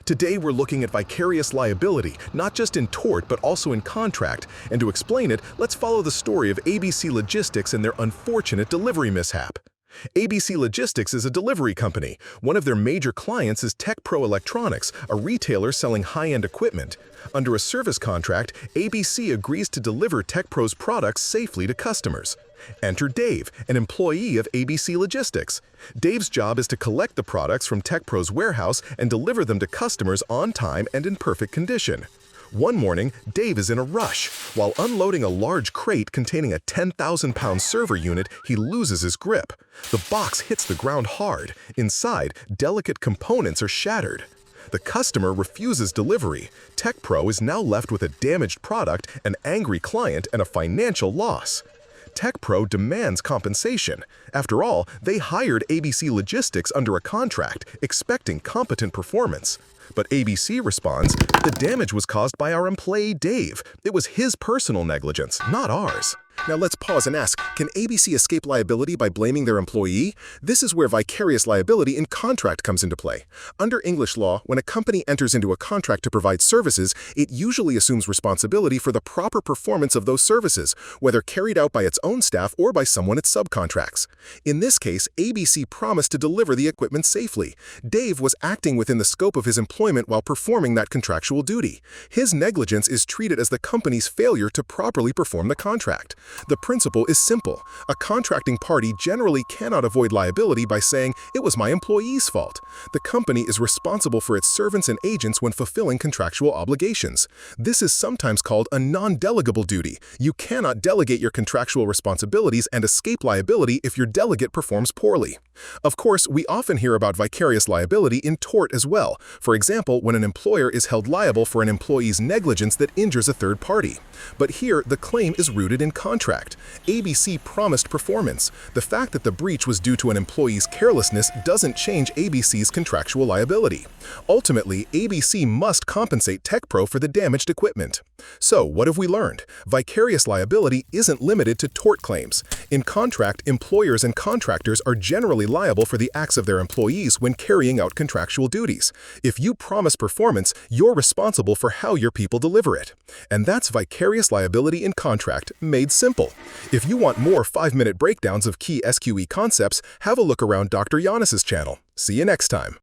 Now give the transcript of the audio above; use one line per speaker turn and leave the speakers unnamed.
Today we're looking at vicarious liability, not just in tort but also in contract, and to explain it, let's follow the story of ABC Logistics and their unfortunate delivery mishap. ABC Logistics is a delivery company. One of their major clients is TechPro Electronics, a retailer selling high-end equipment. Under a service contract, ABC agrees to deliver TechPro's products safely to customers. Enter Dave, an employee of ABC Logistics. Dave's job is to collect the products from TechPro's warehouse and deliver them to customers on time and in perfect condition. One morning, Dave is in a rush. While unloading a large crate containing a 10,000-pound server unit, he loses his grip. The box hits the ground hard. Inside, delicate components are shattered. The customer refuses delivery. TechPro is now left with a damaged product, an angry client, and a financial loss. TechPro demands compensation. After all, they hired ABC Logistics under a contract, expecting competent performance. But ABC responds, "The damage was caused by our employee Dave. It was his personal negligence, not ours." Now let's pause and ask, can ABC escape liability by blaming their employee? This is where vicarious liability in contract comes into play. Under English law, when a company enters into a contract to provide services, it usually assumes responsibility for the proper performance of those services, whether carried out by its own staff or by someone it subcontracts. In this case, ABC promised to deliver the equipment safely. Dave was acting within the scope of his employment while performing that contractual duty. His negligence is treated as the company's failure to properly perform the contract. The principle is simple. A contracting party generally cannot avoid liability by saying, "It was my employee's fault." The company is responsible for its servants and agents when fulfilling contractual obligations. This is sometimes called a non-delegable duty. You cannot delegate your contractual responsibilities and escape liability if your delegate performs poorly. Of course, we often hear about vicarious liability in tort as well. For example, when an employer is held liable for an employee's negligence that injures a third party. But here, the claim is rooted in contract. ABC promised performance. The fact that the breach was due to an employee's carelessness doesn't change ABC's contractual liability. Ultimately, ABC must compensate TechPro for the damaged equipment. So, what have we learned? Vicarious liability isn't limited to tort claims. In contract, employers and contractors are generally liable for the acts of their employees when carrying out contractual duties. If you promise performance, you're responsible for how your people deliver it. And that's vicarious liability in contract, made simple. If you want more 5-minute breakdowns of key SQE concepts, have a look around Dr. Yannis' channel. See you next time.